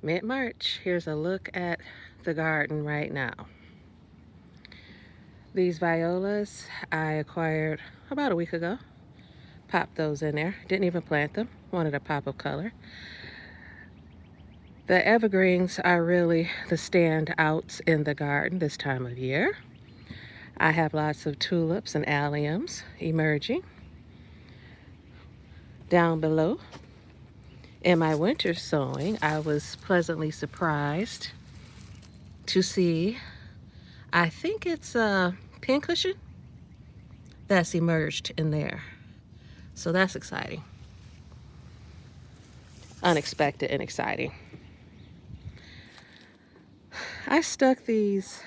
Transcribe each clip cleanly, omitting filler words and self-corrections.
Mid-March. Here's a look at the garden right now. These violas I acquired about a week ago. Popped those in there. Didn't even plant them. Wanted a pop of color. The evergreens are really the standouts in the garden this time of year. I have lots of tulips and alliums emerging. Down below, in my winter sowing, I was pleasantly surprised to see, I think it's a pincushion that's emerged in there. So that's exciting. Unexpected and exciting. I stuck these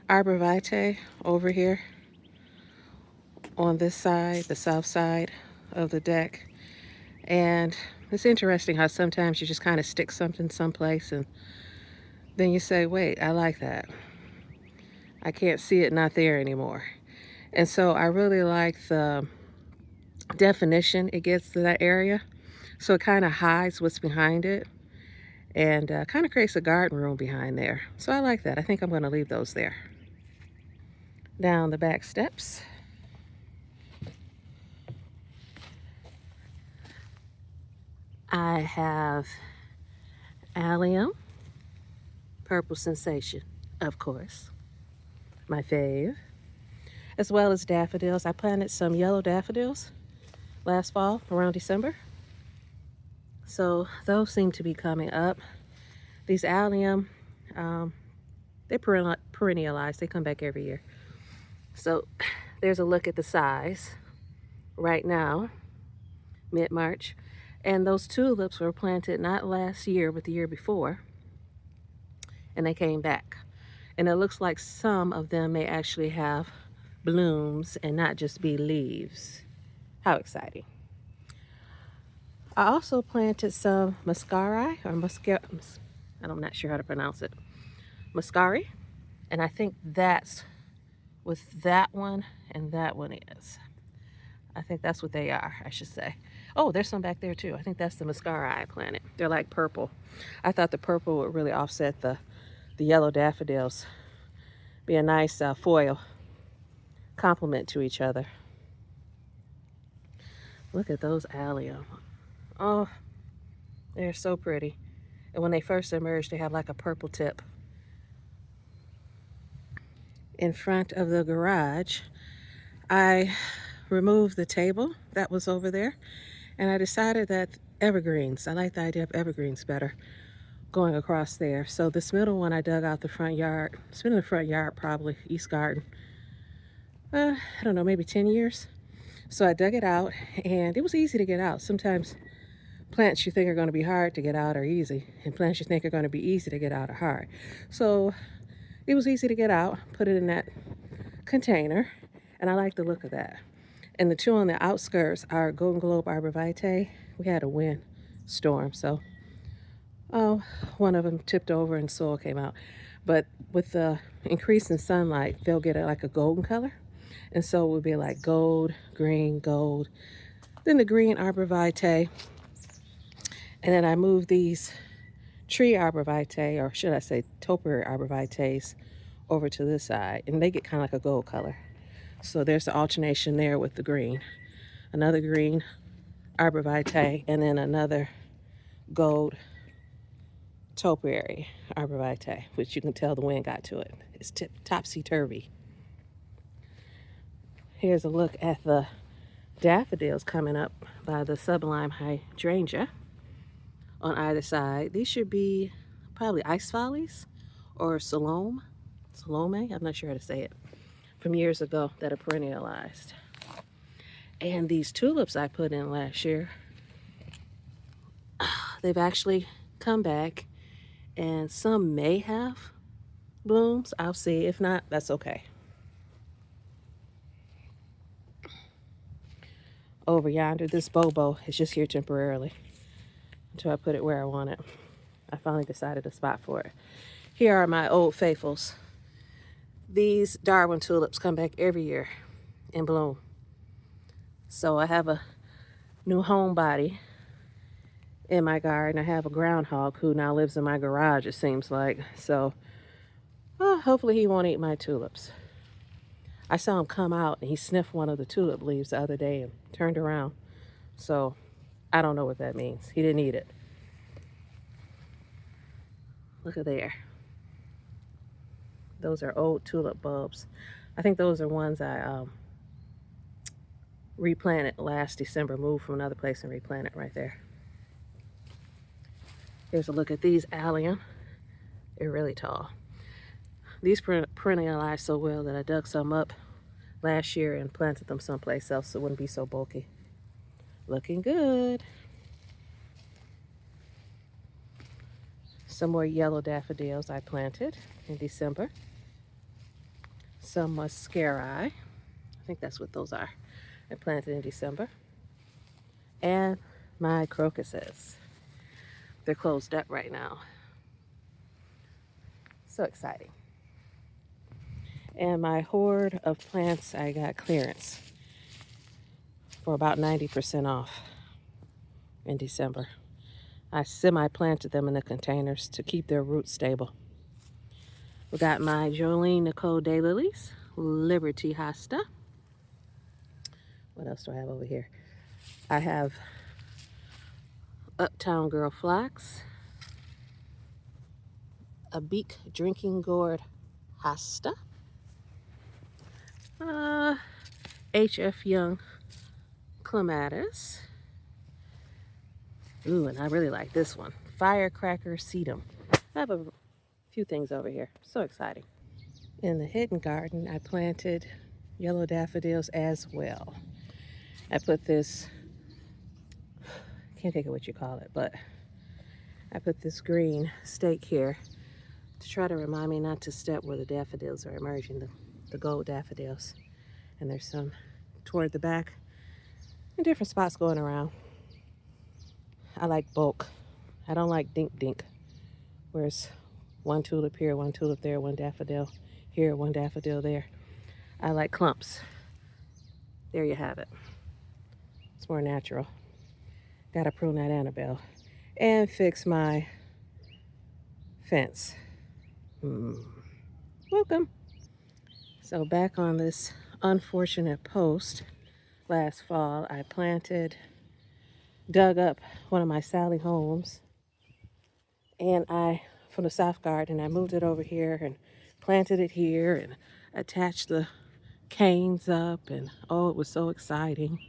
arborvitae over here on this side, the south side of the deck. And it's interesting how sometimes you just kind of stick something someplace and then you say, wait, I like that. I can't see it not there anymore. And so I really like the definition it gets to that area. So it kind of hides what's behind it and kind of creates a garden room behind there. So I like that. I think I'm going to leave those there. Down the back steps, I have Allium, Purple Sensation, of course, my fave, as well as daffodils. I planted some yellow daffodils last fall around December. So those seem to be coming up. These Allium, they perennialize. They come back every year. So there's a look at the size right now, mid-March. And those tulips were planted not last year, but the year before. And they came back. And it looks like some of them may actually have blooms and not just be leaves. How exciting. I also planted some muscari or I'm not sure how to pronounce it. Muscari. And I think that's what that one and that one is. I think that's what they are, I should say. Oh, there's some back there too. I think that's the muscari I planted. They're like purple. I thought the purple would really offset the yellow daffodils. Be a nice foil complement to each other. Look at those allium. Oh, they're so pretty. And when they first emerge, they have like a purple tip. In front of the garage, I removed the table that was over there, and I decided that evergreens, I like the idea of evergreens better going across there. So this middle one I dug out the front yard. It's been in the front yard probably, East Garden. I don't know, maybe 10 years. So I dug it out and it was easy to get out. Sometimes plants you think are going to be hard to get out are easy, and plants you think are going to be easy to get out are hard. So it was easy to get out, put it in that container, and I like the look of that. And the two on the outskirts are Golden Globe arborvitae. We had a wind storm, so one of them tipped over and soil came out. But with the increase in sunlight, they'll get like a golden color. And so it would be like gold, green, gold. Then the green arborvitae. And then I moved these tree arborvitae, or should I say topiary arborvitaes, over to this side. And they get kind of like a gold color. So there's the alternation there with the green. Another green arborvitae, and then another gold topiary arborvitae, which you can tell the wind got to it. It's topsy-turvy. Here's a look at the daffodils coming up by the sublime hydrangea on either side. These should be probably ice follies or Salome, I'm not sure how to say it, from years ago that are perennialized. And these tulips I put in last year, they've actually come back, and some may have blooms. I'll see. If not, that's okay. Over yonder, this bobo is just here temporarily until I put it where I want it. I finally decided a spot for it. Here are my old faithfuls. These Darwin tulips come back every year in bloom. So I have a new homebody in my garden. I have a groundhog who now lives in my garage, it seems like. So hopefully he won't eat my tulips. I saw him come out and he sniffed one of the tulip leaves the other day and turned around. So I don't know what that means. He didn't eat it. Look at there. Those are old tulip bulbs. I think those are ones I replanted last December, moved from another place and replanted right there. Here's a look at these allium. They're really tall. These perennialize so well that I dug some up last year and planted them someplace else so it wouldn't be so bulky. Looking good. Some more yellow daffodils I planted in December. Some muscari. I think that's what those are. I planted in December. And my crocuses. They're closed up right now. So exciting. And my hoard of plants, I got clearance for about 90% off in December. I semi-planted them in the containers to keep their roots stable. We got my Jolene Nicole daylilies, Liberty Hosta. What else do I have over here? I have Uptown Girl Phlox, a Beak Drinking Gourd Hosta, H.F. Young Clematis. Ooh, and I really like this one, Firecracker Sedum. I have a few things over here. So exciting. In the hidden garden, I planted yellow daffodils as well. I put this, can't think of what you call it, but I put this green stake here to try to remind me not to step where the daffodils are emerging, the gold daffodils. And there's some toward the back and different spots going around. I like bulk. I don't like dink, where it's one tulip here, one tulip there, one daffodil here, one daffodil there. I like clumps. There you have it. It's more natural. Gotta prune that Annabelle and fix my fence. Welcome. So back on this unfortunate post, last fall I dug up one of my Sally homes, and from the south garden, I moved it over here and planted it here and attached the canes up, and oh, it was so exciting.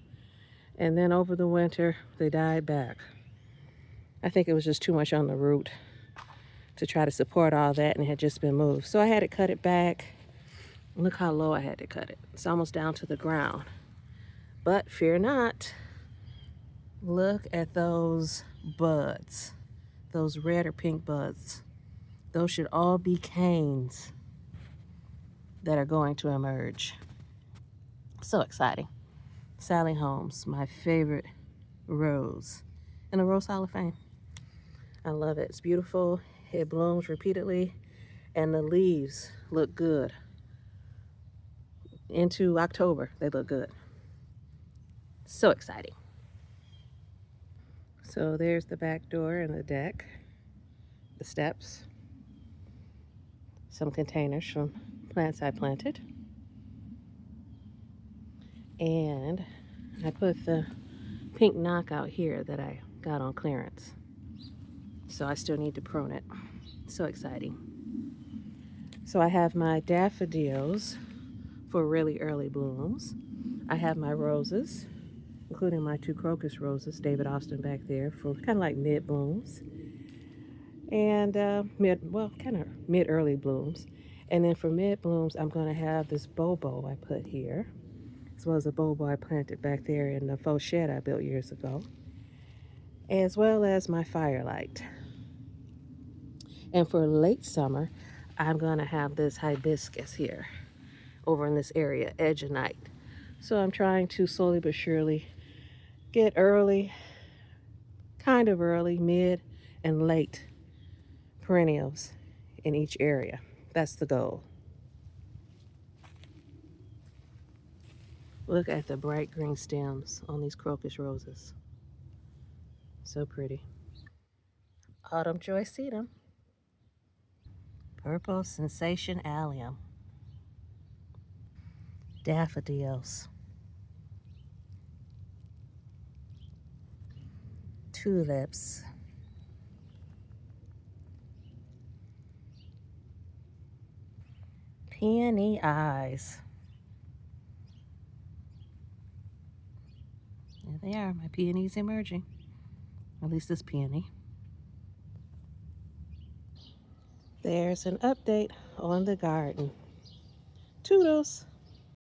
And then over the winter, they died back. I think it was just too much on the root to try to support all that, and it had just been moved. So I had to cut it back. Look how low I had to cut it. It's almost down to the ground. But fear not. Look at those buds, those red or pink buds. Those should all be canes that are going to emerge. So exciting. Sally Holmes, my favorite rose in the Rose Hall of Fame. I love it. It's beautiful. It blooms repeatedly, and the leaves look good. Into October, they look good. So exciting. So there's the back door and the deck, the steps, some containers from plants I planted. And I put the pink knockout here that I got on clearance. So I still need to prune it. So exciting. So I have my daffodils for really early blooms. I have my roses, including my 2 crocus roses, David Austin back there, for kind of like mid blooms. And kind of mid-early blooms. And then for mid blooms, I'm going to have this bobo I put here, as well as a bobo I planted back there in the faux shed I built years ago, as well as my firelight. And for late summer, I'm going to have this hibiscus here over in this area, edge of night. So I'm trying to slowly but surely get early, kind of early, mid, and late perennials in each area. That's the goal. Look at the bright green stems on these crocus roses. So pretty. Autumn Joy Sedum. Purple Sensation Allium. Daffodils. Tulips. Peony eyes. There they are, my peonies emerging. At least this peony. There's an update on the garden. Toodles!